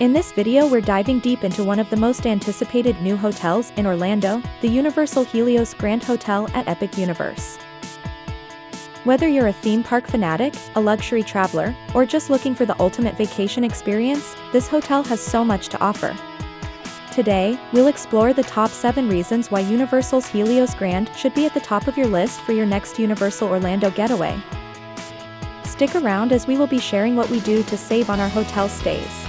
In this video we're diving deep into one of the most anticipated new hotels in Orlando, the Universal Helios Grand Hotel at Epic Universe. Whether you're a theme park fanatic, a luxury traveler, or just looking for the ultimate vacation experience, this hotel has so much to offer. Today, we'll explore the top 7 reasons why Universal's Helios Grand should be at the top of your list for your next Universal Orlando getaway. Stick around as we will be sharing what we do to save on our hotel stays.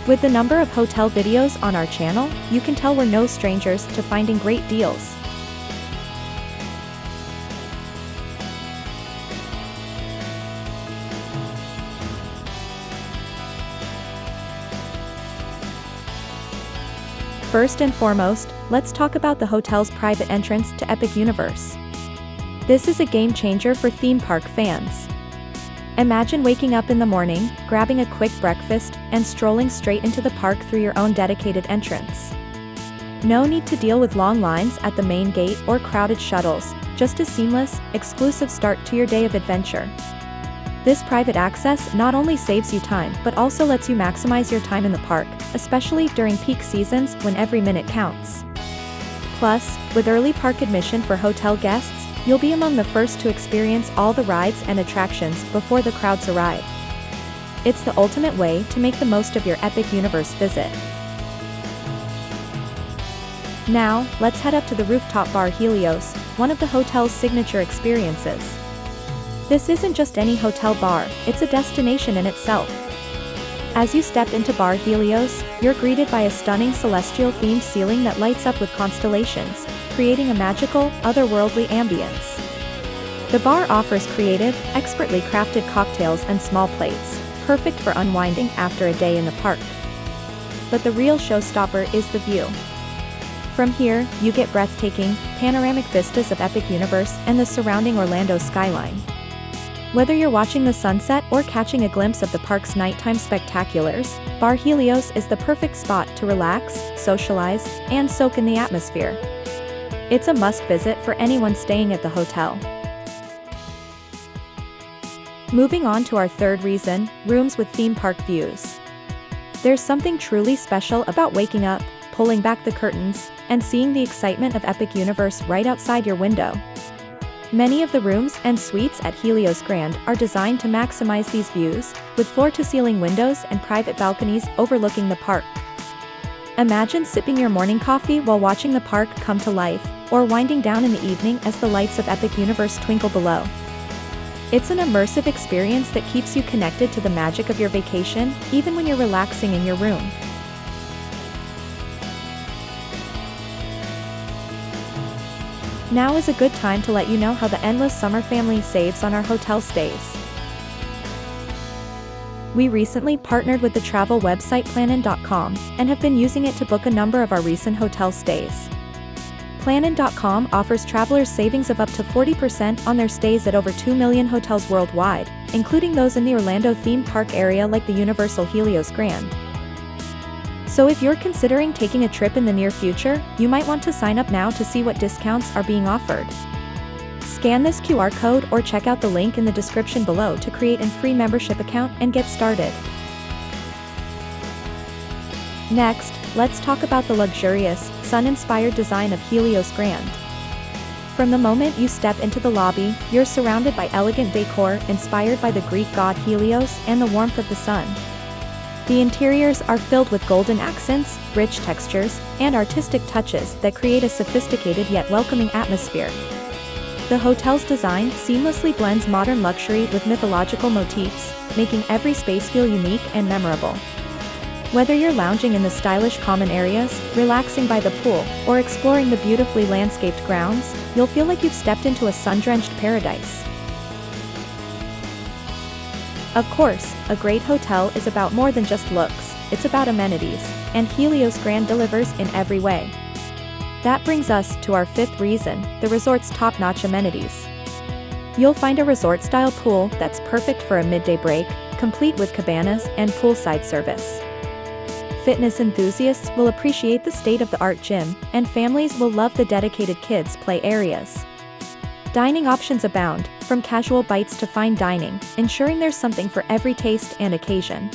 With the number of hotel videos on our channel, you can tell we're no strangers to finding great deals. First and foremost, let's talk about the hotel's private entrance to Epic Universe. This is a game changer for theme park fans. Imagine waking up in the morning, grabbing a quick breakfast, and strolling straight into the park through your own dedicated entrance. No need to deal with long lines at the main gate or crowded shuttles, just a seamless, exclusive start to your day of adventure. This private access not only saves you time but also lets you maximize your time in the park, especially during peak seasons when every minute counts. Plus, with early park admission for hotel guests, you'll be among the first to experience all the rides and attractions before the crowds arrive. It's the ultimate way to make the most of your Epic Universe visit. Now, let's head up to the rooftop Bar Helios, one of the hotel's signature experiences. This isn't just any hotel bar, it's a destination in itself. As you step into Bar Helios, you're greeted by a stunning celestial-themed ceiling that lights up with constellations, creating a magical, otherworldly ambience. The bar offers creative, expertly crafted cocktails and small plates, perfect for unwinding after a day in the park. But the real showstopper is the view. From here, you get breathtaking, panoramic vistas of Epic Universe and the surrounding Orlando skyline. Whether you're watching the sunset or catching a glimpse of the park's nighttime spectaculars, Bar Helios is the perfect spot to relax, socialize, and soak in the atmosphere. It's a must-visit for anyone staying at the hotel. Moving on to our third reason, rooms with theme park views. There's something truly special about waking up, pulling back the curtains, and seeing the excitement of Epic Universe right outside your window. Many of the rooms and suites at Helios Grand are designed to maximize these views, with floor-to-ceiling windows and private balconies overlooking the park. Imagine sipping your morning coffee while watching the park come to life, or winding down in the evening as the lights of Epic Universe twinkle below. It's an immersive experience that keeps you connected to the magic of your vacation, even when you're relaxing in your room. Now is a good time to let you know how the endless summer family saves on our hotel stays. We recently partnered with the travel website Plannin.com and have been using it to book a number of our recent hotel stays. Plannin.com offers travelers savings of up to 40% on their stays at over 2 million hotels worldwide, including those in the Orlando theme park area like the Universal Helios Grand. So if you're considering taking a trip in the near future, you might want to sign up now to see what discounts are being offered. Scan this QR code or check out the link in the description below to create a free membership account and get started. Next, let's talk about the luxurious, sun-inspired design of Helios Grand. From the moment you step into the lobby, you're surrounded by elegant decor inspired by the Greek god Helios and the warmth of the sun. The interiors are filled with golden accents, rich textures, and artistic touches that create a sophisticated yet welcoming atmosphere. The hotel's design seamlessly blends modern luxury with mythological motifs, making every space feel unique and memorable. Whether you're lounging in the stylish common areas, relaxing by the pool, or exploring the beautifully landscaped grounds, you'll feel like you've stepped into a sun-drenched paradise. Of course, a great hotel is about more than just looks, it's about amenities, and Helios Grand delivers in every way. That brings us to our fifth reason, the resort's top-notch amenities. You'll find a resort-style pool that's perfect for a midday break, complete with cabanas and poolside service. Fitness enthusiasts will appreciate the state-of-the-art gym, and families will love the dedicated kids' play areas. Dining options abound, from casual bites to fine dining, ensuring there's something for every taste and occasion.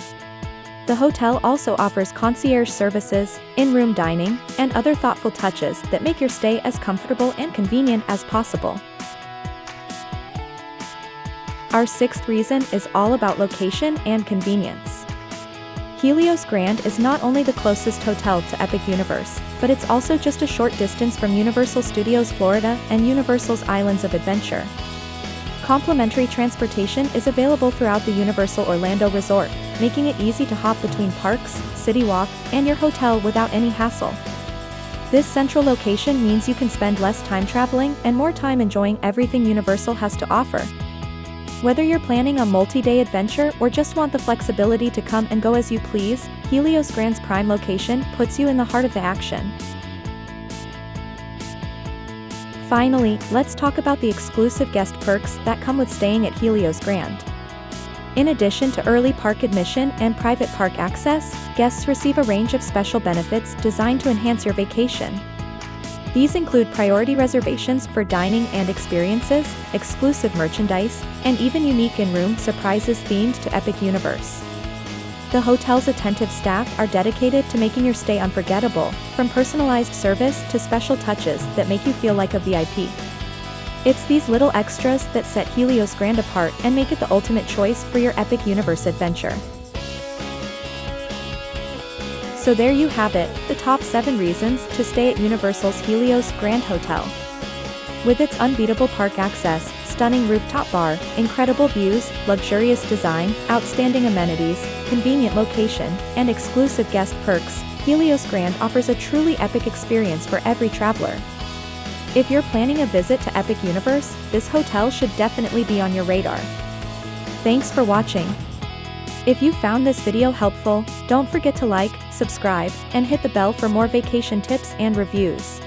The hotel also offers concierge services, in-room dining, and other thoughtful touches that make your stay as comfortable and convenient as possible. Our sixth reason is all about location and convenience. Helios Grand is not only the closest hotel to Epic Universe, but it's also just a short distance from Universal Studios Florida and Universal's Islands of Adventure. Complimentary transportation is available throughout the Universal Orlando Resort, making it easy to hop between parks, City Walk, and your hotel without any hassle. This central location means you can spend less time traveling and more time enjoying everything Universal has to offer. Whether you're planning a multi-day adventure or just want the flexibility to come and go as you please, Helios Grand's prime location puts you in the heart of the action. Finally, let's talk about the exclusive guest perks that come with staying at Helios Grand. In addition to early park admission and private park access, guests receive a range of special benefits designed to enhance your vacation. These include priority reservations for dining and experiences, exclusive merchandise, and even unique in-room surprises themed to Epic Universe. The hotel's attentive staff are dedicated to making your stay unforgettable, from personalized service to special touches that make you feel like a VIP. It's these little extras that set Helios Grand apart and make it the ultimate choice for your Epic Universe adventure. So there you have it, the top 7 reasons to stay at Universal's Helios Grand Hotel. With its unbeatable park access, stunning rooftop bar, incredible views, luxurious design, outstanding amenities, convenient location, and exclusive guest perks, Helios Grand offers a truly epic experience for every traveler. If you're planning a visit to Epic Universe, this hotel should definitely be on your radar. Thanks for watching. If you found this video helpful, don't forget to like, subscribe, and hit the bell for more vacation tips and reviews.